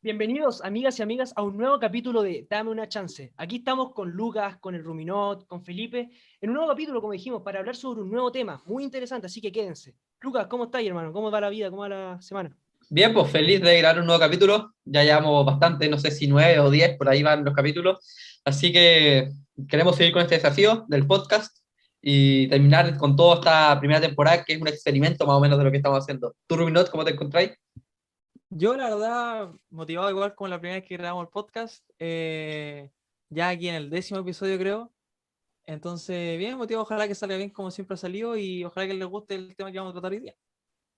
Bienvenidos, amigas y amigas, a un nuevo capítulo de Dame una chance. Aquí estamos con Lucas, con el Ruminot, con Felipe, en un nuevo capítulo, como dijimos, para hablar sobre un nuevo tema muy interesante, así que quédense. Lucas, ¿cómo estás, hermano? ¿Cómo va la vida? ¿Cómo va la semana? Bien, pues feliz de grabar un nuevo capítulo. Ya llevamos bastante, no sé si 9 o 10, por ahí van los capítulos. Así que queremos seguir con este desafío del podcast y terminar con toda esta primera temporada, que es un experimento más o menos de lo que estamos haciendo. ¿Tú, Rubinot, cómo te encontráis? Yo, la verdad, motivado igual como la primera vez que grabamos el podcast, ya aquí en el 10.º episodio creo. Entonces, bien motivado, ojalá que salga bien como siempre ha salido y ojalá que les guste el tema que vamos a tratar hoy día.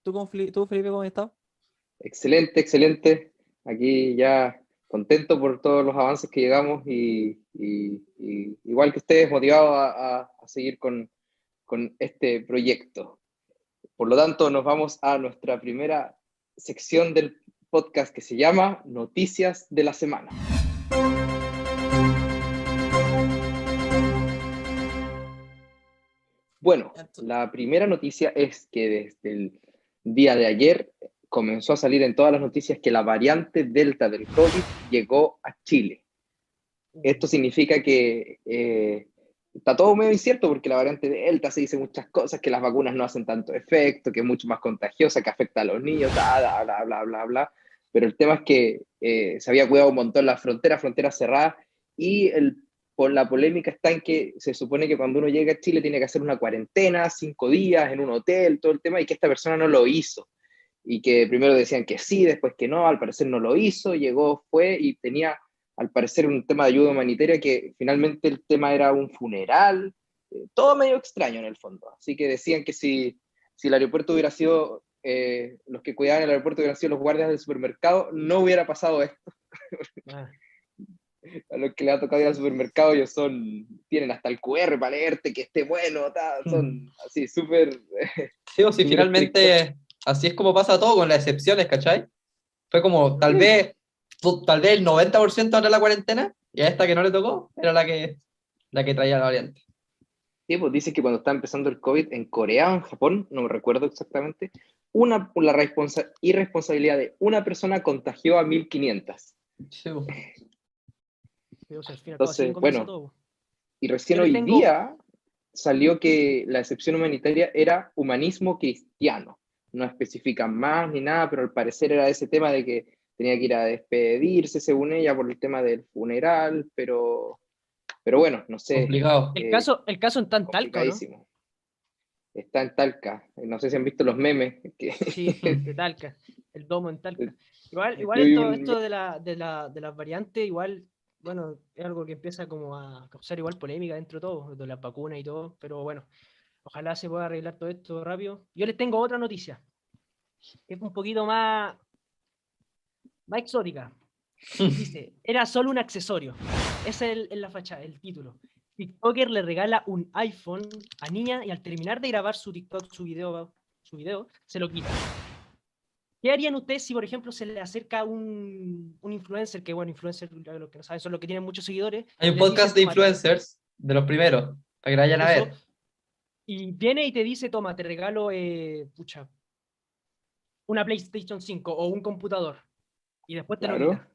¿Tú, Felipe, cómo has estado? Excelente, excelente. Aquí ya contento por todos los avances que llegamos y igual que ustedes, motivado a seguir con este proyecto. Por lo tanto, nos vamos a nuestra primera sección del podcast que se llama Noticias de la Semana. Bueno, la primera noticia es que desde el día de ayer comenzó a salir en todas las noticias que la variante Delta del COVID llegó a Chile. Esto significa que está todo medio incierto porque la variante Delta se dice muchas cosas, que las vacunas no hacen tanto efecto, que es mucho más contagiosa, que afecta a los niños, bla, bla, bla, bla, bla, bla. Pero el tema es que se había cuidado un montón la frontera cerrada y por la polémica está en que se supone que cuando uno llega a Chile tiene que hacer una cuarentena, 5 días en un hotel, todo el tema, y que esta persona no lo hizo. Y que primero decían que sí, después que no, al parecer no lo hizo, llegó, fue y tenía al parecer un tema de ayuda humanitaria que finalmente el tema era un funeral, todo medio extraño en el fondo. Así que decían que si el aeropuerto hubiera sido, los que cuidaban el aeropuerto hubieran sido los guardias del supermercado, no hubiera pasado esto. Ah. A los que le ha tocado ir al supermercado, ellos tienen hasta el QR para leerte que esté bueno, son así súper Sí, o si súper estrictos. finalmente así es como pasa todo con las excepciones, ¿cachai? Fue como tal vez el 90% de la cuarentena y a esta que no le tocó era la que traía la variante. Sí, pues dice que cuando estaba empezando el COVID en Corea o en Japón, no me recuerdo exactamente, irresponsabilidad de una persona contagió a 1.500. Sí, pues. Pero, o sea, al fin y al cabo, así Entonces, comienza bueno, todo. y Yo recién les hoy tengo, día salió que la excepción humanitaria era humanismo cristiano. No especifican más ni nada, pero al parecer era ese tema de que tenía que ir a despedirse, según ella, por el tema del funeral, pero bueno, no sé, Complicado. el caso en tan Talca, ¿no? complicadísimo. Está en Talca, no sé si han visto los memes, que Sí, de Talca, el domo en Talca. Igual yo vi esto de las variantes, igual, bueno, es algo que empieza como a causar igual polémica dentro de todo, de las vacunas y todo, pero bueno, ojalá se pueda arreglar todo esto rápido. Yo les tengo otra noticia, que es un poquito más exótica. Dice, era solo un accesorio. Ese es la fachada, el título. TikToker le regala un iPhone a niña y al terminar de grabar su TikTok, su video, se lo quita. ¿Qué harían ustedes si, por ejemplo, se le acerca un influencer, que bueno, influencer, los que no saben, son los que tienen muchos seguidores, Hay un les podcast dicen, de toma, influencers, de los primeros, para que lo vayan a eso, ver. y viene y te dice, toma, te regalo, pucha, una PlayStation 5 o un computador, y después te lo claro. quita.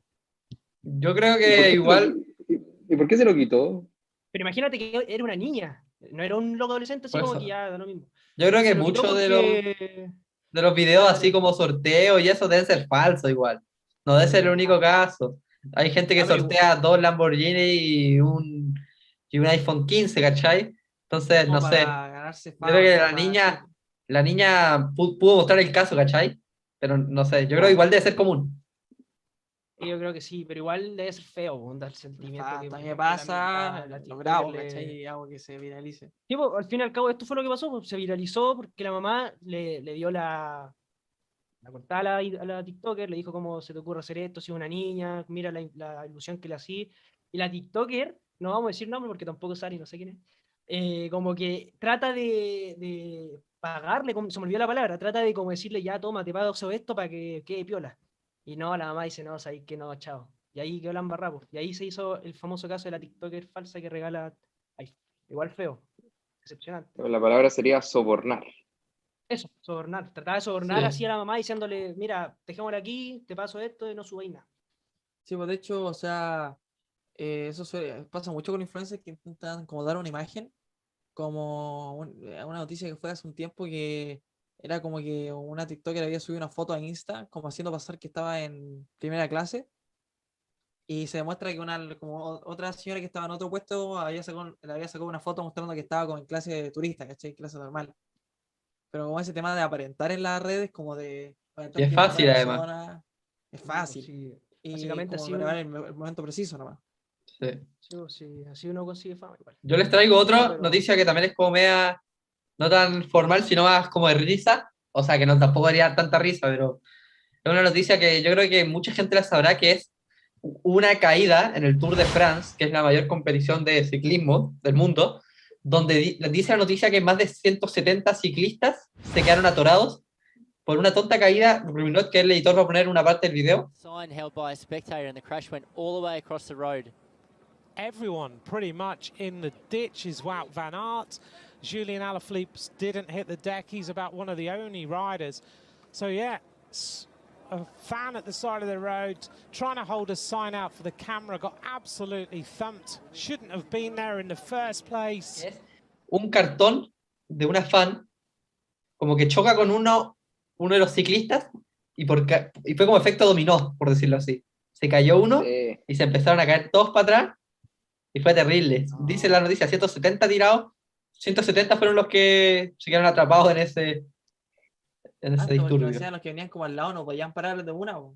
Yo creo ¿Y por que qué igual, y por qué se lo quitó? Pero imagínate que era una niña, no era un loco adolescente, así por como que eso, ya da lo mismo. yo creo que Se lo quitó muchos porque... de los videos Ah, así dale. como sorteos y eso deben ser falsos igual. No debe ser el único Ah, caso. Hay gente que ah, pero sortea dos Lamborghini y un iPhone 15, ¿cachai? Entonces, Como no sé. para ganarse Yo creo fama, que como la para decir, niña, la niña pudo mostrar el caso, ¿cachai? Pero no sé, yo creo que igual debe ser común. yo creo que sí, pero igual debe ser feo, onda, el sentimiento que, nefasto, a por mí me ejemplo, pasa, la lo TikToker grabo, ¿cachai? le... Y hago que se viralice. Sí, pues, al fin y al cabo esto fue lo que pasó, pues, se viralizó porque la mamá le dio la cortada a la TikToker, le dijo cómo se te ocurre hacer esto, si es una niña, mira la ilusión que le hacía, y la TikToker, no vamos a decir nombre porque tampoco Sari, no sé quién es, como que trata de pagarle, se me olvidó la palabra, trata de como decirle, ya toma, te pago esto para que quede piola. Y no, la mamá dice, no, sabes que no, chao. Y ahí quedó la embarrada, po. Y ahí se hizo el famoso caso de la TikToker falsa que regala iPhone. Igual feo, decepcionante. La palabra sería sobornar. Eso, sobornar. Trataba de Sí, sobornar así a la mamá diciéndole, mira, dejémosla aquí, te paso esto y no subáis nada. Sí, pues de hecho, o sea, pasa mucho con influencers que intentan como dar una imagen, como una noticia que fue hace un tiempo que era como que una TikToker había subido una foto a Insta, como haciendo pasar que estaba en primera clase, y se demuestra que otra señora que estaba en otro puesto le había sacado una foto mostrando que estaba como en clase de turista, ¿cachai? Clase normal. Pero como ese tema de aparentar en las redes, como de Y aparentar es que es otra fácil además. persona, es Sí, pues fácil. sí, Y básicamente como así, grabar el momento preciso nomás. Sí. sí, pues sí, así uno consigue fama igual. Yo les traigo No, otra pero noticia que también es como media, no tan formal, sino más como de risa. O sea, que no tampoco haría tanta risa, pero es una noticia que yo creo que mucha gente la sabrá, que es una caída en el Tour de France, que es la mayor competición de ciclismo del mundo, donde dice la noticia que más de 170 ciclistas se quedaron atorados por una tonta caída. Ruminot, que el editor va a poner una parte del video. Sign held by a spectator and the crash went all the way across the road. Everyone pretty much in the ditch is Wout van Aert. Julian Alaphilippe didn't hit the deck. He's about one of the only riders. So yeah, a fan at the side of the road trying to hold a sign out for the camera got absolutely thumped. Shouldn't have been there in the first place. Es un cartón de una fan, como que choca con uno de los ciclistas y fue como efecto dominó, por decirlo así. Se cayó uno Sí. y se empezaron a caer todos para atrás y fue terrible. Dice la noticia, 170 tirados, 170 fueron los que se quedaron atrapados en ese Porque disturbio. decían los que venían como al lado no podían parar de una. Po.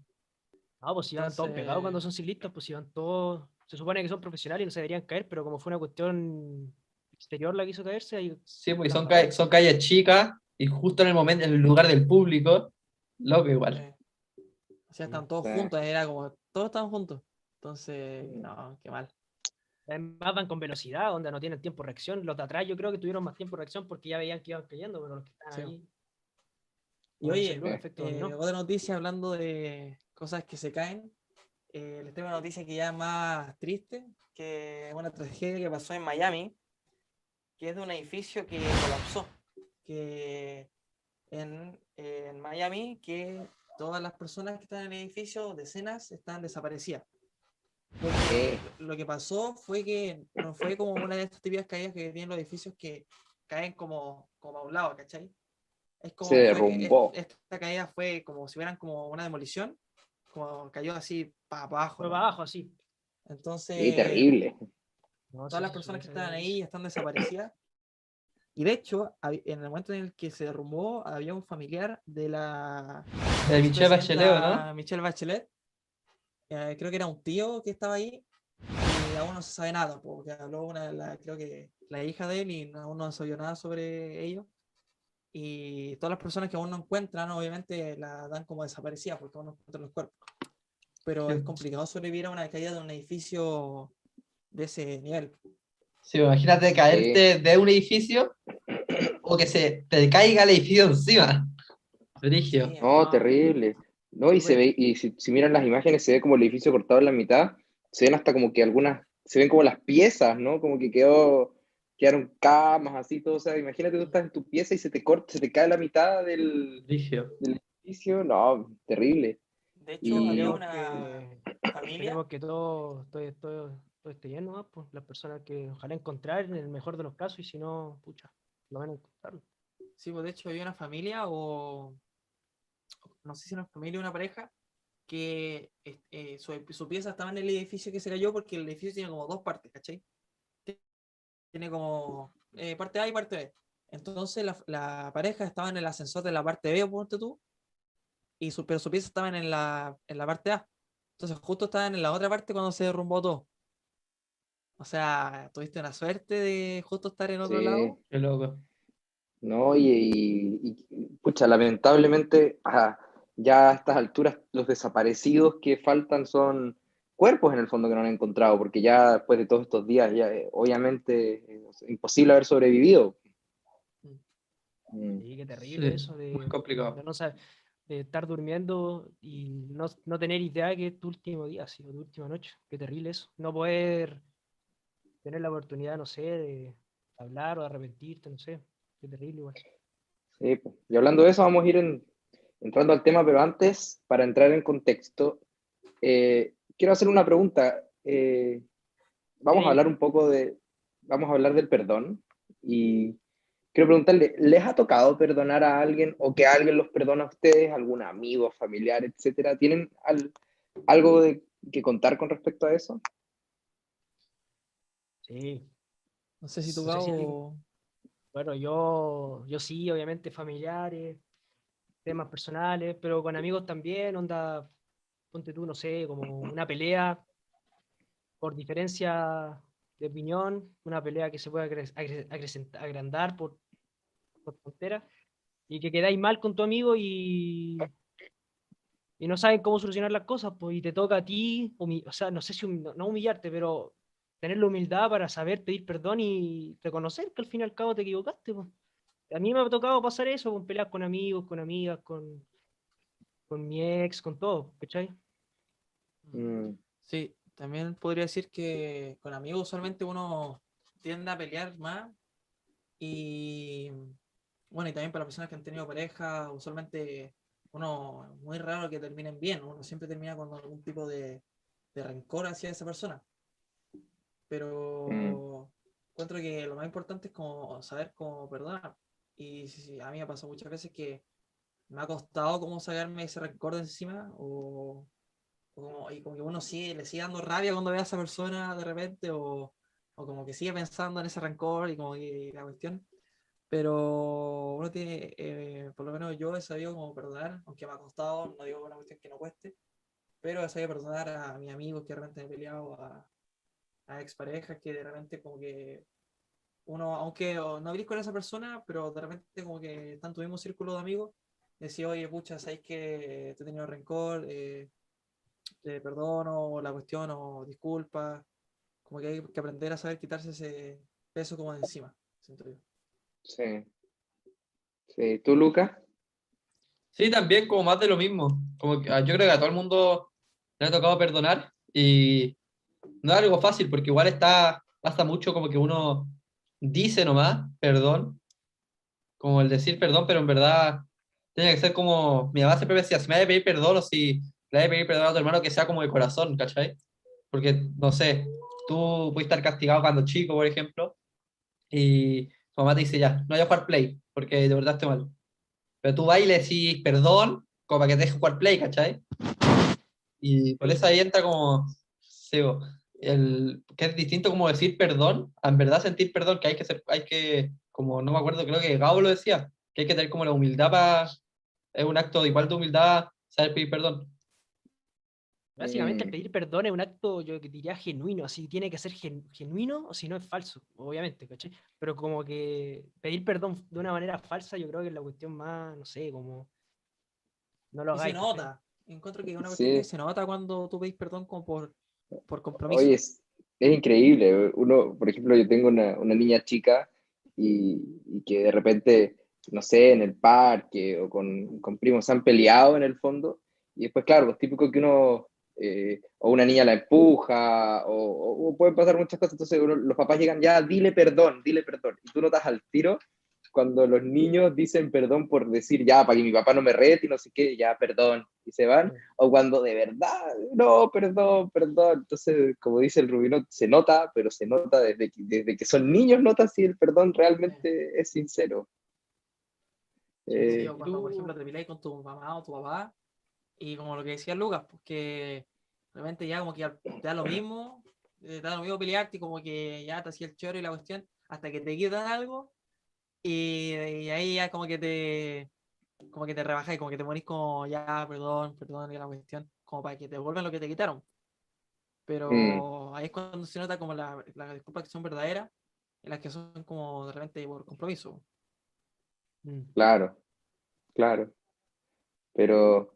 no, pues si van todos pegados cuando Entonces, son ciclistas, pues si van todos, se supone que son profesionales y no se deberían caer, pero como fue una cuestión exterior la que hizo caerse, ahí Sí, porque están son, parados. son calles chicas y justo en el momento, en el lugar del público, loco igual. o sea, están todos Sí. juntos, era como, todos estaban juntos. Entonces, no, qué mal. Además van con velocidad, donde no tienen tiempo de reacción. Los de atrás yo creo que tuvieron más tiempo de reacción porque ya veían que iban cayendo, pero los que están Sí. ahí, Y como dice oye, Luis, efecto dominó. otra noticia hablando de cosas que se caen. Les tengo una noticia que ya es más triste, que es una tragedia que pasó en Miami, que es de un edificio que colapsó. Que en Miami, que todas las personas que están en el edificio, decenas, están desaparecidas. Porque lo que pasó fue que no fue como una de estas típicas caídas que tienen los edificios que caen como a un lado, ¿cachai? Es como Se derrumbó. esta caída fue como si hubieran como una demolición, como cayó así para abajo. Fue ¿no? para abajo, así. Entonces, Sí, terrible. No, todas sí, las sí, personas que sí, estaban sí. ahí están desaparecidas. Y de hecho, en el momento en el que se derrumbó, había un familiar de la De Michelle Bachelet, ¿o expresidenta ¿no? Michelle Bachelet. Creo que era un tío que estaba ahí y aún no se sabe nada, porque habló creo que la hija de él y aún no se sabía nada sobre ello. Y todas las personas que aún no encuentran, obviamente la dan como desaparecida porque aún no encuentran los cuerpos. Pero Sí. es complicado sobrevivir a una caída de un edificio de ese nivel. Sí, imagínate caerte de un edificio o que se te caiga el edificio encima. Brigio. Sí, No, No, terrible. No, y se súper. ve, y si miran las imágenes, se ve como el edificio cortado en la mitad, se ven hasta como que algunas, se ven como las piezas, ¿no? Como que quedaron camas, así, todo. O sea, imagínate tú estás en tu pieza y se te corta, se te cae la mitad Brigio. del edificio. No, terrible. de hecho, Y había Esperemos una que, familia. esperemos que todo esté bien, ¿no? Pues las personas que ojalá encontrar en el mejor de los casos y si no, pucha, lo van a encontrar. Sí, pues de hecho había una familia o no sé si una familia o una pareja que su pieza estaba en el edificio que se cayó porque el edificio tiene como dos partes, ¿cachai? Tiene como parte A y parte B. Entonces la pareja estaba en el ascensor de la parte B, ponte tú, pero su pieza estaba en la parte A. Entonces justo estaban en la otra parte cuando se derrumbó todo. O sea, tuviste una suerte de justo estar en otro sí, lado. Qué loco. no, pucha, lamentablemente, ya a estas alturas, los desaparecidos que faltan son cuerpos en el fondo que no han encontrado, porque ya después de todos estos días, ya obviamente es imposible haber sobrevivido. Mm. Sí, qué terrible Sí, eso muy de complicado. no saber, de estar durmiendo y no tener idea que es tu último día, sí, o tu última noche. Qué terrible eso. No poder tener la oportunidad, no sé, de hablar o de arrepentirte, no sé. Qué terrible igual. Sí, pues. Y hablando de eso, vamos a ir entrando al tema, pero antes, para entrar en contexto, quiero hacer una pregunta. Vamos Sí. a hablar un poco vamos a hablar del perdón. Y quiero preguntarle, ¿les ha tocado perdonar a alguien o que alguien los perdona a ustedes, algún amigo, familiar, etcétera? ¿Tienen algo que contar con respecto a eso? Sí. No sé si tú, No sé si Gabo. bueno, yo sí, obviamente familiares, temas personales, pero con amigos también, onda, ponte tú, no sé, como una pelea por diferencia de opinión, una pelea que se puede agrandar por tonteras, y que quedáis mal con tu amigo y no saben cómo solucionar las cosas, pues, y te toca a ti, o sea, no sé si no humillarte, pero tener la humildad para saber pedir perdón y reconocer que al fin y al cabo te equivocaste, pues. A mí me ha tocado pasar eso, con peleas con amigos, con amigas, con mi ex, con todo, ¿cachai? Mm, Sí, también podría decir que con amigos usualmente uno tiende a pelear más y bueno, y también para las personas que han tenido pareja, usualmente uno muy raro que terminen bien, uno siempre termina con algún tipo de rencor hacia esa persona, mm, pero encuentro que lo más importante es como saber cómo perdonar. Y sí, a mí me pasó muchas veces que me ha costado como sacarme ese rencor de encima y como que uno sigue, le sigue dando rabia cuando ve a esa persona de repente o como que sigue pensando en ese rencor y como que la cuestión. Pero uno tiene, por lo menos yo he sabido como perdonar, aunque me ha costado, no digo una cuestión que no cueste, pero he sabido perdonar a mis amigos que de repente me he peleado, a exparejas que de repente como que uno, aunque no hablé con esa persona, pero de repente como que están en tu mismo círculo de amigos, decía, oye, pucha, sabéis que te he tenido rencor, te perdono la cuestión o disculpa, como que hay que aprender a saber quitarse ese peso como de encima, siento yo. sí, sí. ¿Tú, Lucas? Sí, también como más de lo mismo. Como que, yo creo que a todo el mundo le ha tocado perdonar y no es algo fácil porque igual pasa mucho como que uno dice nomás perdón, como el decir perdón, pero en verdad tiene que ser como, mi mamá siempre me decía, si me hay que pedir perdón o si le hay que pedir perdón a tu hermano, que sea como de corazón, ¿cachai? Porque, no sé, tú puedes estar castigado cuando chico, por ejemplo, y tu mamá te dice ya, no voy a jugar play, porque de verdad estoy mal. Pero tú vas y le decís perdón, como para que te deje jugar play, ¿cachai? Y por Sí, eso ahí entra como, sí, que es distinto como decir perdón, a en verdad sentir perdón, que como no me acuerdo, creo que Gabo lo decía, que hay que tener como la humildad es un acto igual de humildad, saber pedir perdón. básicamente el Mm, pedir perdón es un acto, yo que diría genuino, así tiene que ser genuino o si no es falso, obviamente, ¿cachai? Pero como que pedir perdón de una manera falsa, yo creo que es la cuestión más, no sé, como no lo Y se hagáis, ¿cachai? nota, encuentro que es una cuestión que sí. se nota cuando tú pedís perdón como por Oye, compromiso. es increíble. Uno, por ejemplo, yo tengo una niña chica y que de repente, no sé, en el parque o con primos se han peleado en el fondo. Y después, claro, es típico que uno, o una niña la empuja, o pueden pasar muchas cosas. Entonces los papás llegan ya, dile perdón, dile perdón. Y tú notas al tiro cuando los niños dicen perdón por decir ya, para que mi papá no me rete y no sé qué, ya, perdón, y se van, o cuando de verdad, no, perdón, perdón. Entonces, como dice el Rubino, se nota, pero se nota desde que son niños, nota si el perdón Sí, realmente es sincero. sí, o ¿Y cuando, por ejemplo, tú? te peleáis con tu mamá o tu papá, y como lo que decía Lucas, pues que realmente ya como que te da lo mismo, te da lo mismo pelearte y como que ya te hacía el choro y la cuestión, hasta que te quitan algo, y ahí ya como que te rebajáis, como que te morís como ya, perdón, perdón, y la cuestión, como para que te devuelvan lo que te quitaron. Mm, Pero ahí es cuando se nota como las disculpas que son verdaderas y las que son como de repente por compromiso. Mm. claro, claro, pero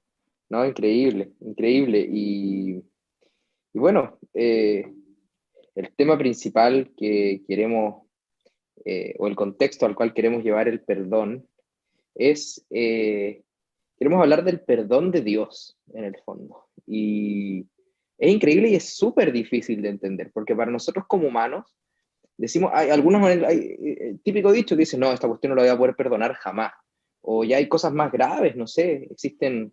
no, increíble, increíble. Y bueno, el tema principal que queremos, o el contexto al cual queremos llevar el perdón, es, queremos hablar del perdón de Dios en el fondo. Y es increíble y es súper difícil de entender, porque para nosotros como humanos, decimos, hay algunas maneras, hay típico dicho que dice, no, esta cuestión no la voy a poder perdonar jamás. O ya hay cosas más graves, no sé, existen,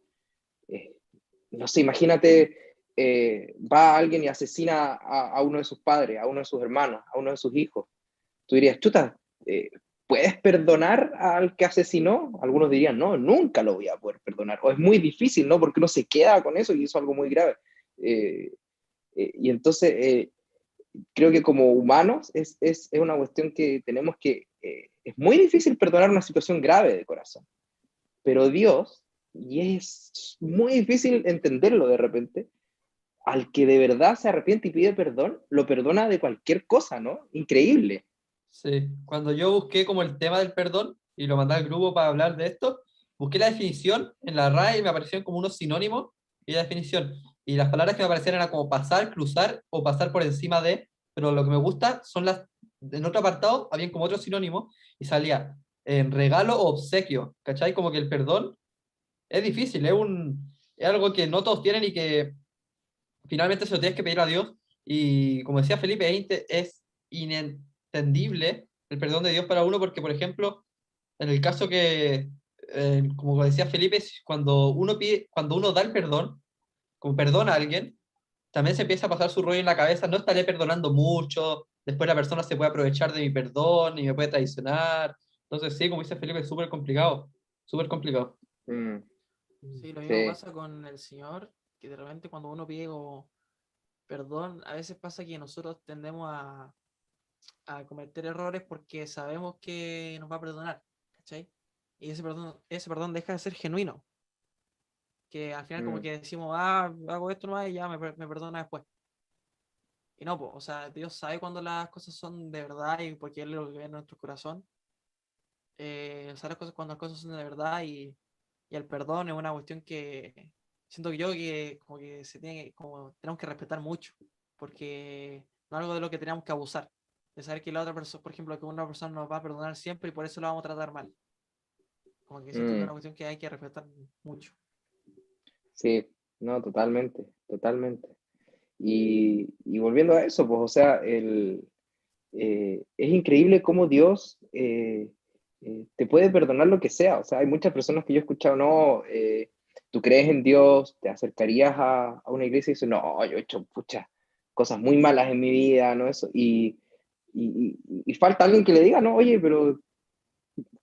no sé, imagínate va alguien y asesina a uno de sus padres, a uno de sus hermanos, a uno de sus hijos, tú dirías, chuta, ¿puedes perdonar al que asesinó? Algunos dirían, no, nunca lo voy a poder perdonar. O es muy difícil, ¿no? Porque uno se queda con eso y eso es algo muy grave. Y entonces, creo que como humanos es una cuestión que tenemos que... es muy difícil perdonar una situación grave de corazón, pero Dios, y es muy difícil entenderlo de repente, al que de verdad se arrepiente y pide perdón, lo perdona de cualquier cosa, ¿no? Increíble. Sí, cuando yo busqué como el tema del perdón y lo mandé al grupo para hablar de esto, busqué la definición en la RAE y me aparecieron como unos sinónimos y la definición. Y las palabras que me aparecían eran como pasar, cruzar o pasar por encima de, pero lo que me gusta son las, en otro apartado habían como otros sinónimos y salía en regalo o obsequio, ¿cachai? Como que el perdón es difícil, es algo que no todos tienen y que finalmente se lo tienes que pedir a Dios. Y como decía Felipe, es inentendible el perdón de Dios para uno, porque, por ejemplo, en el caso que, como decía Felipe, cuando uno pide, cuando uno da el perdón, como perdona a alguien, también se empieza a pasar su rollo en la cabeza, no estaré perdonando mucho, después la persona se puede aprovechar de mi perdón y me puede traicionar. Entonces, sí, como dice Felipe, es súper complicado, súper complicado. Mm, Sí, lo mismo sí. pasa con el Señor, que de repente cuando uno pide como perdón, a veces pasa que nosotros tendemos a cometer errores porque sabemos que nos va a perdonar, ¿cachai? Y ese perdón deja de ser genuino, que al final como Mm, que decimos, hago esto nomás y ya me perdona después. Y no, pues, o sea, Dios sabe cuando las cosas son de verdad y porque Él es lo que ve en nuestro corazón. Sabe las cosas cuando las cosas son de verdad y el perdón es una cuestión que siento que yo que como que se tiene como tenemos que respetar mucho, porque no es algo de lo que tenemos que abusar, de saber que la otra persona, por ejemplo, que una persona nos va a perdonar siempre y por eso lo vamos a tratar mal. Como que siento que es mm, una cuestión que hay que respetar mucho. sí, no, totalmente, totalmente. Y volviendo a eso, pues, o sea, es increíble cómo Dios te puede perdonar lo que sea. O sea, hay muchas personas que yo he escuchado, no, tú crees en Dios, te acercarías a una iglesia y dices, no, yo he hecho pucha, cosas muy malas en mi vida, ¿no? Eso, y falta alguien que le diga, no, oye, pero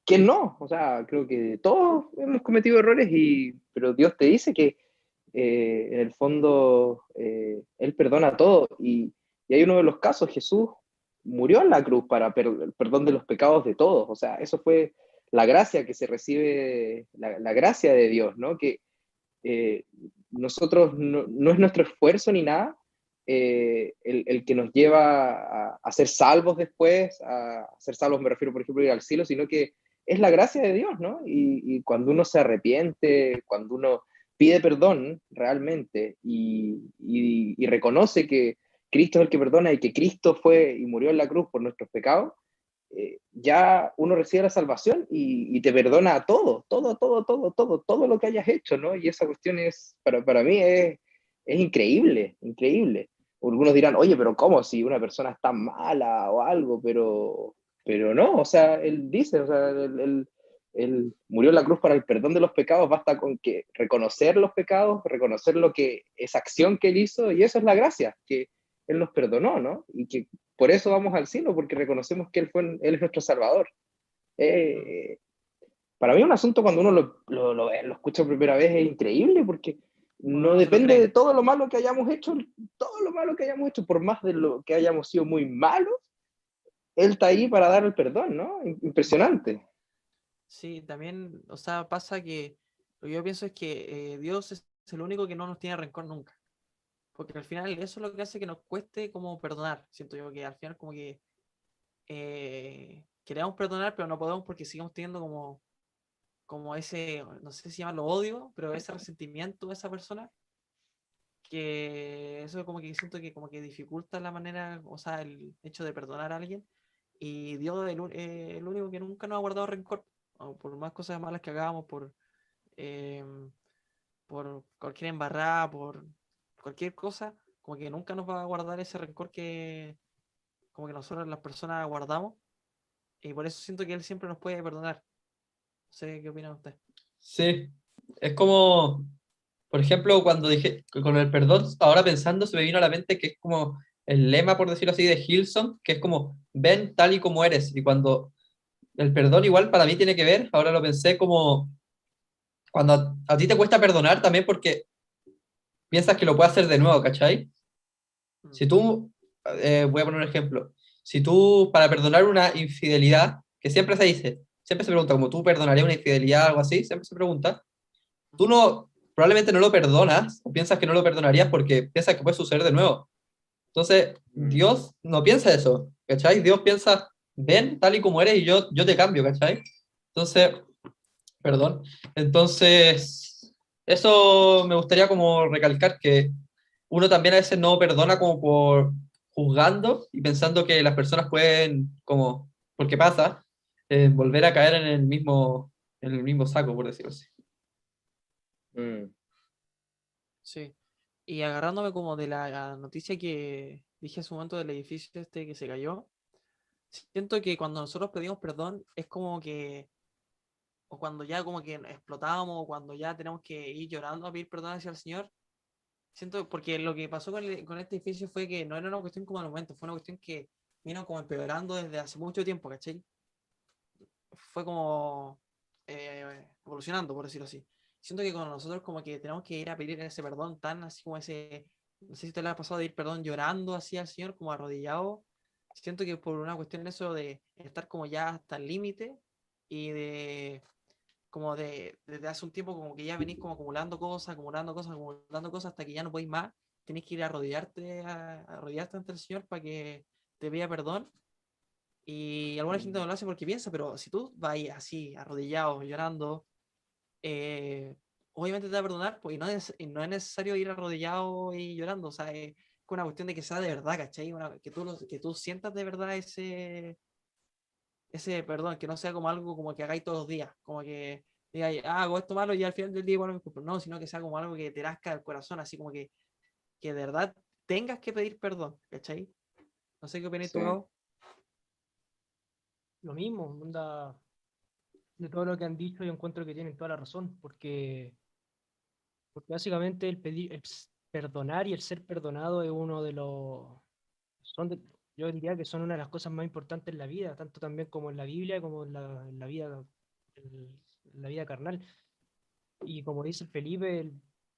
¿quién no? O sea, creo que todos hemos cometido errores, pero Dios te dice que en el fondo Él perdona todo. Y hay uno de los casos, Jesús murió en la cruz para el perdón de los pecados de todos. O sea, eso fue la gracia que se recibe, la gracia de Dios, ¿no? Que eh, nosotros no es nuestro esfuerzo ni nada el que nos lleva a ser salvos después, a ser salvos me refiero, por ejemplo, a ir al cielo, sino que es la gracia de Dios, ¿no? Y cuando uno se arrepiente, cuando uno pide perdón realmente y reconoce que Cristo es el que perdona y que Cristo fue y murió en la cruz por nuestros pecados, ya uno recibe la salvación y te perdona todo, todo, todo, todo, todo, todo lo que hayas hecho, ¿no? Y esa cuestión es, para mí es increíble, increíble. Algunos dirán, oye, pero ¿cómo si una persona está mala o algo? Pero no, o sea, él dice, o sea, él murió en la cruz para el perdón de los pecados, basta con que reconocer los pecados, reconocer lo que esa acción que él hizo, y eso es la gracia, que él nos perdonó, ¿no? Y que por eso vamos al cielo, porque reconocemos que Él es nuestro Salvador. Mm. Eh, para mí un asunto cuando uno lo escucha por primera vez es increíble, porque Uno no no se lo depende de cree. todo lo malo que hayamos hecho, todo lo malo que hayamos hecho, por más de lo que hayamos sido muy malos, Él está ahí para dar el perdón, ¿no? Impresionante. Sí, también, o sea, pasa que lo que yo pienso es que Dios es el único que no nos tiene rencor nunca. Porque al final eso es lo que hace que nos cueste como perdonar. Siento yo que al final como que queremos perdonar, pero no podemos porque sigamos teniendo como ese, no sé si llamarlo odio, pero ese resentimiento de esa persona, que eso como que siento que como que dificulta la manera, o sea, el hecho de perdonar a alguien. Y Dios es el único que nunca nos ha guardado rencor, o por más cosas malas que hagamos, eh, por cualquier embarrada, por cualquier cosa, como que nunca nos va a guardar ese rencor que como que nosotros las personas guardamos. Y por eso siento que Él siempre nos puede perdonar. No sé qué opina usted. Sí, es como por ejemplo, cuando dije con el perdón, ahora pensando se me vino a la mente que es como el lema, por decirlo así, de Hillsong, que es como ven tal y como eres. Y cuando el perdón igual para mí tiene que ver, ahora lo pensé como cuando a ti te cuesta perdonar también porque piensas que lo puedes hacer de nuevo, ¿cachai? Si tú, voy a poner un ejemplo, si tú para perdonar una infidelidad, que siempre se dice, siempre se pregunta, como tú perdonarías una infidelidad o algo así, siempre se pregunta, tú no, probablemente no lo perdonas o piensas que no lo perdonarías porque piensas que puede suceder de nuevo. Entonces, Dios no piensa eso, ¿cachai? Dios piensa, ven tal y como eres y yo te cambio, ¿cachai? Entonces, perdón. Entonces, eso me gustaría como recalcar que uno también a veces no perdona como por juzgando y pensando que las personas pueden, como, porque pasa, volver a caer en el mismo saco, por decirlo así. Mm, Sí. Y agarrándome como de la noticia que dije hace un momento del edificio este que se cayó, siento que cuando nosotros pedimos perdón es como que, o cuando ya como que explotábamos, o cuando ya tenemos que ir llorando a pedir perdón hacia el Señor, siento, porque lo que pasó con este edificio fue que no era una cuestión como al momento, fue una cuestión que vino como empeorando desde hace mucho tiempo, ¿cachai? Fue como evolucionando, por decirlo así. Siento que con nosotros como que tenemos que ir a pedir ese perdón tan así como ese, no sé si te lo ha pasado de ir perdón llorando así al Señor, como arrodillado. Siento que por una cuestión de eso de estar como ya hasta el límite y de como desde hace un tiempo como que ya venís como acumulando cosas, acumulando cosas, acumulando cosas hasta que ya no podéis más, tenéis que ir a arrodillarte ante el Señor para que te pida perdón y alguna gente no lo hace porque piensa, pero si tú vas así, arrodillado, llorando, eh, obviamente te va a perdonar, pues, y no es necesario ir arrodillado y llorando, o sea, es una cuestión de que sea de verdad, ¿cachai? Que tú sientas de verdad ese perdón, que no sea como algo como que hagáis todos los días, como que digáis, hago esto malo y al final del día igual me disculpo. No, sino que sea como algo que te rasca el corazón, así como que de verdad tengas que pedir perdón, ¿cachai? No sé qué opináis sí. tú, Gabo. Lo mismo, onda, de todo lo que han dicho, yo encuentro que tienen toda la razón, porque básicamente perdonar y el ser perdonado es uno de los, son de- yo diría que son una de las cosas más importantes en la vida, tanto también como en la Biblia, como en la vida, en la vida carnal. Y como dice Felipe,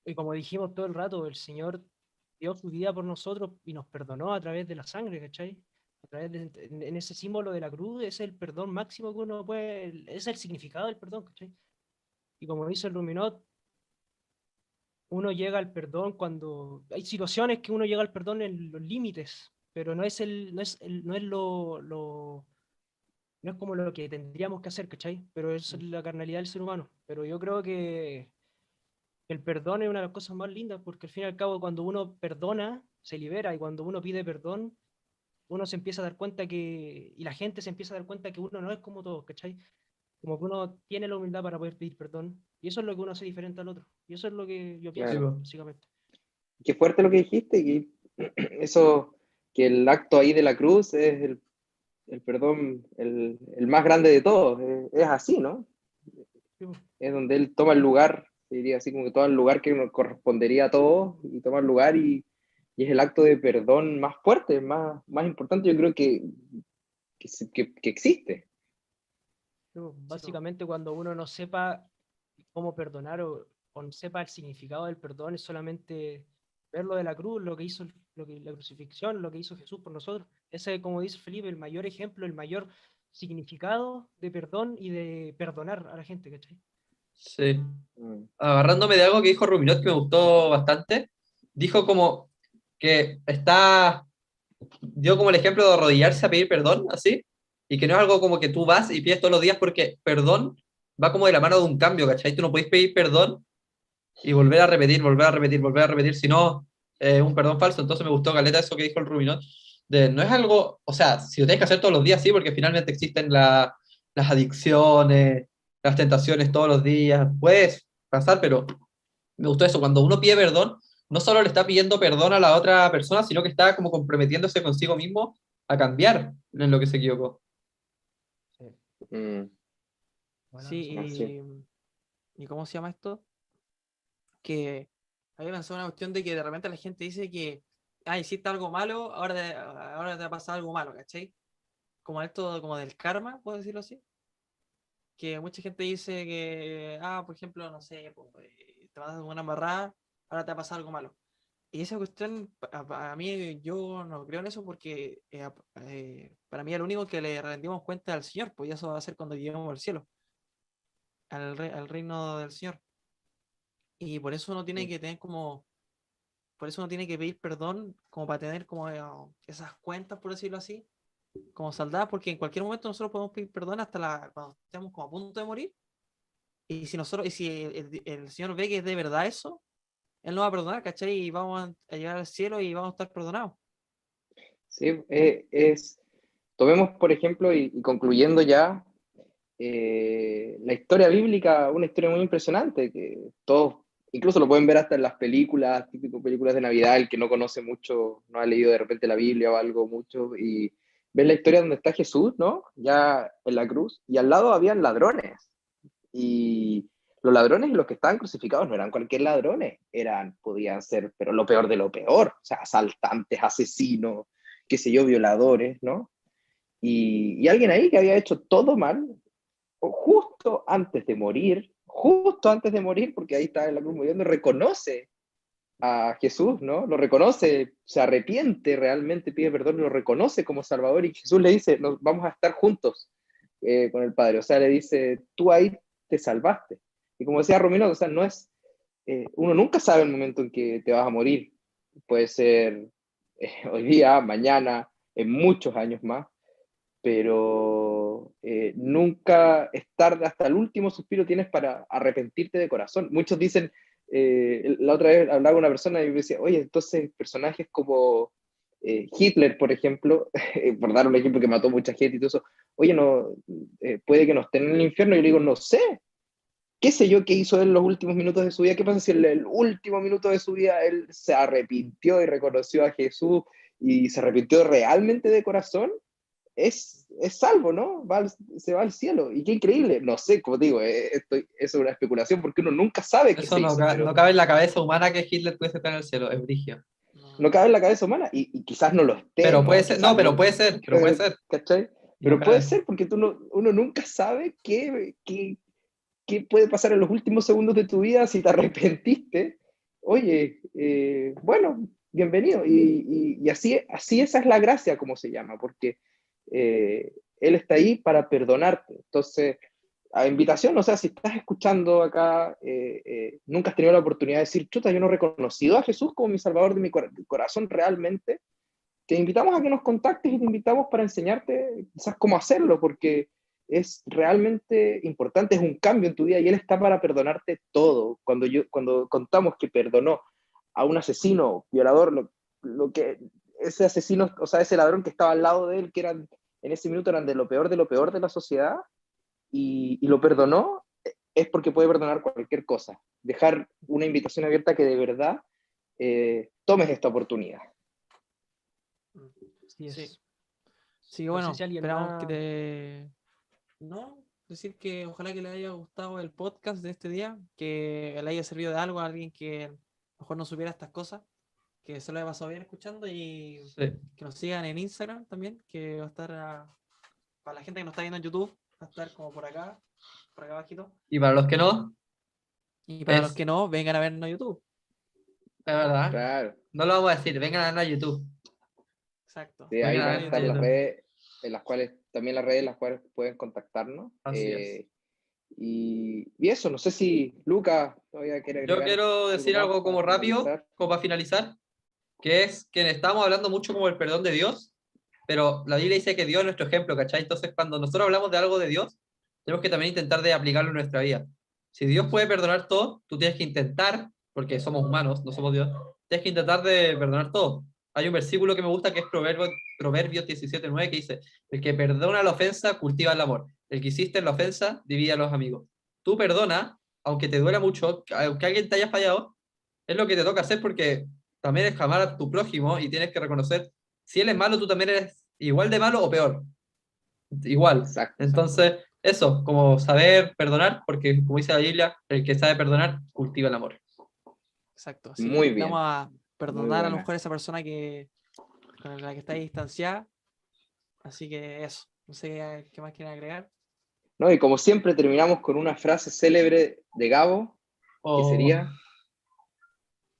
y como dijimos todo el rato, el Señor dio su vida por nosotros y nos perdonó a través de la sangre, ¿cachai? A través en ese símbolo de la cruz, ese es el perdón máximo que uno puede, ese es el significado del perdón, ¿cachai? Y como dice el Ruminot, uno llega al perdón cuando hay situaciones que uno llega al perdón en los límites, pero no es no es como lo que tendríamos que hacer, ¿cachai? Pero eso es la carnalidad del ser humano. Pero yo creo que el perdón es una de las cosas más lindas, porque al fin y al cabo cuando uno perdona, se libera, y cuando uno pide perdón, uno se empieza a dar cuenta y la gente se empieza a dar cuenta que uno no es como todos, ¿cachai? Como que uno tiene la humildad para poder pedir perdón, y eso es lo que uno hace diferente al otro, y eso es lo que yo Sí, pienso, Claro. po. básicamente. Qué fuerte lo que dijiste, que eso, que el acto ahí de la cruz es el perdón, el más grande de todos. Es así, ¿no? Sí, po. Es donde él toma el lugar, diría así como que toma el lugar que nos correspondería a todos y toma el lugar y es el acto de perdón más fuerte, más importante, yo creo que existe. Sí, po. Sí, po. Básicamente cuando uno no sepa cómo perdonar o no sepa el significado del perdón, es solamente ver lo de la cruz, lo que hizo, la crucifixión, lo que hizo Jesús por nosotros. Ese, como dice Felipe, el mayor ejemplo, el mayor significado de perdón y de perdonar a la gente, ¿cachai? Sí. Mm, Agarrándome de algo que dijo Ruminot que me gustó bastante, dijo como que dio como el ejemplo de arrodillarse a pedir perdón, así, y que no es algo como que tú vas y pides todos los días porque perdón va como de la mano de un cambio, ¿cachai? Tú no podés pedir perdón y volver a repetir, volver a repetir, volver a repetir, si no, un perdón falso. Entonces me gustó caleta eso que dijo el Ruminot, de no es algo, o sea, si lo tienes que hacer todos los días, sí, porque finalmente existen las adicciones, las tentaciones todos los días, puedes pasar, pero me gustó eso, cuando uno pide perdón, no solo le está pidiendo perdón a la otra persona, sino que está como comprometiéndose consigo mismo a cambiar en lo que se equivocó. Sí, mm, buena razón. así. Sí, y ¿cómo se llama esto? Que había pensado una cuestión de que de repente la gente dice que, hiciste algo malo, ahora te va a pasar algo malo, ¿cachai? Como esto, como del karma, puedo decirlo así. Que mucha gente dice que, por ejemplo, no sé, pues, te vas a dar una embarrada, ahora te va a pasar algo malo. Y esa cuestión, a mí, yo no creo en eso porque para mí el único que le rendimos cuenta es al Señor, pues eso va a ser cuando lleguemos al cielo, al reino del Señor. Y por eso uno tiene que tener como, por eso uno tiene que pedir perdón como para tener como esas cuentas, por decirlo así, como saldadas, porque en cualquier momento nosotros podemos pedir perdón hasta cuando estemos como a punto de morir. Y si el Señor ve que es de verdad eso, Él nos va a perdonar, ¿cachai? Y vamos a llegar al cielo y vamos a estar perdonados. Sí, tomemos por ejemplo, y concluyendo ya, la historia bíblica, una historia muy impresionante, que todos, incluso lo pueden ver hasta en las películas, típico películas de Navidad, el que no conoce mucho, no ha leído de repente la Biblia o algo mucho, y ven la historia donde está Jesús, ¿no? Ya en la cruz, y al lado habían ladrones, y los ladrones y los que estaban crucificados no eran cualquier ladrones, podían ser, pero lo peor de lo peor, o sea, asaltantes, asesinos, qué sé yo, violadores, ¿no? Y alguien ahí que había hecho todo mal, justo antes de morir, porque ahí está en la cruz muriendo, reconoce a Jesús, ¿no? Lo reconoce, se arrepiente realmente, pide perdón y lo reconoce como Salvador, y Jesús le dice, nos vamos a estar juntos con el Padre, o sea, le dice, tú ahí te salvaste. Y como decía Romino, o sea, no es, uno nunca sabe el momento en que te vas a morir, puede ser hoy día, mañana, en muchos años más, pero nunca es tarde, hasta el último suspiro tienes para arrepentirte de corazón. Muchos dicen, la otra vez hablaba con una persona y me decía, oye, entonces personajes como Hitler, por ejemplo, por dar un ejemplo que mató mucha gente y todo eso, oye, no, puede que no estén en el infierno. Y yo le digo, no sé, qué sé yo qué hizo él en los últimos minutos de su vida, qué pasa si en el último minuto de su vida él se arrepintió y reconoció a Jesús y se arrepintió realmente de corazón, es salvo, ¿no? Se va al cielo. Y qué increíble. No sé, como digo, es una especulación porque uno nunca sabe qué Eso se no, hizo, pero no cabe en la cabeza humana que Hitler pudiese estar en el cielo, es brigio. no cabe en la cabeza humana y quizás no lo esté, Pero ¿no? puede ser, Quizás no, pero no, puede ser, pero puede ser. ¿cachai? Y no Pero puede cabe. ser porque uno nunca sabe qué puede pasar en los últimos segundos de tu vida si te arrepentiste. Oye, bueno, bienvenido. Y así esa es la gracia, como se llama, porque Él está ahí para perdonarte. Entonces, a invitación, o sea, si estás escuchando acá, nunca has tenido la oportunidad de decir, chuta, yo no he reconocido a Jesús como mi Salvador de mi corazón realmente, te invitamos a que nos contactes y te invitamos para enseñarte quizás cómo hacerlo, porque es realmente importante, es un cambio en tu vida y Él está para perdonarte todo. Cuando contamos que perdonó a un asesino, violador, lo que ese asesino, o sea, ese ladrón que estaba al lado de él, que eran en ese minuto eran de lo peor de la sociedad, y lo perdonó, es porque puede perdonar cualquier cosa. Dejar una invitación abierta que de verdad tomes esta oportunidad. Así es. Sí. Sí, No bueno, sé si alguien esperamos más- que te... No, decir que ojalá que le haya gustado el podcast de este día, que le haya servido de algo a alguien que a lo mejor no supiera estas cosas, que se lo haya pasado bien escuchando y Sí. que nos sigan en Instagram también, que va a estar, para la gente que nos está viendo en YouTube, va a estar como por acá abajito. Y para los que no, Y para los es, que no, vengan a vernos en YouTube. es verdad. Claro. No lo vamos a decir, vengan a vernos a YouTube. Exacto. Sí, ahí Vengan a van a vernos estar a las YouTube. redes, en las cuales, también las redes en las cuales pueden contactarnos. Así es. Y eso, no sé si Luca todavía quiere Yo agregar quiero decir más algo como para rápido, finalizar. como para finalizar, que es que estamos hablando mucho como el perdón de Dios, pero la Biblia dice que Dios es nuestro ejemplo, ¿cachai? Entonces, cuando nosotros hablamos de algo de Dios, tenemos que también intentar de aplicarlo en nuestra vida. Si Dios puede perdonar todo, tú tienes que intentar, porque somos humanos, no somos Dios, tienes que intentar de perdonar todo. Hay un versículo que me gusta que es Proverbios 17:9 que dice, el que perdona la ofensa cultiva el amor. El que hiciste en la ofensa divide a los amigos. Tú perdona, aunque te duela mucho, aunque alguien te haya fallado, es lo que te toca hacer porque también es amar a tu prójimo y tienes que reconocer si él es malo, tú también eres igual de malo o peor. Igual. Exacto. Entonces, eso, como saber perdonar, porque como dice la Biblia, el que sabe perdonar cultiva el amor. Exacto. Así Muy que bien. vamos a perdonar a lo buena. mejor a esa persona con la que está distanciada. Así que eso. No sé qué más quieren agregar. ¿No? Y como siempre terminamos con una frase célebre de Gabo, que Oh, sería,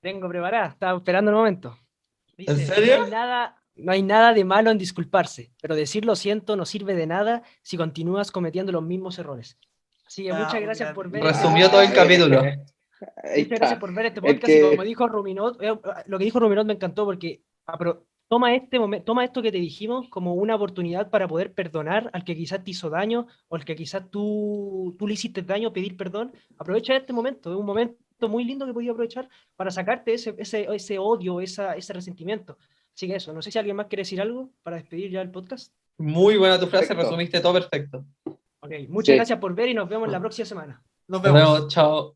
Tengo preparada, estaba esperando el momento. ¿En Dice, serio? no hay nada de malo en disculparse, pero decir lo siento no sirve de nada si continúas cometiendo los mismos errores. Así que muchas gracias por ver este Resumió todo el capítulo. ahí Muchas gracias está. por ver este El podcast y como que, dijo Ruminot, lo que dijo Ruminot me encantó porque toma toma esto que te dijimos como una oportunidad para poder perdonar al que quizás te hizo daño o al que quizás tú le hiciste daño, pedir perdón. Aprovecha este momento, es un momento muy lindo que podías aprovechar para sacarte ese odio, ese resentimiento. Así que eso, no sé si alguien más quiere decir algo para despedir ya el podcast. Muy buena tu frase, Perfecto. resumiste todo perfecto. Ok, muchas Sí. gracias por ver y nos vemos la próxima semana. Nos Nos vemos. vemos, chao.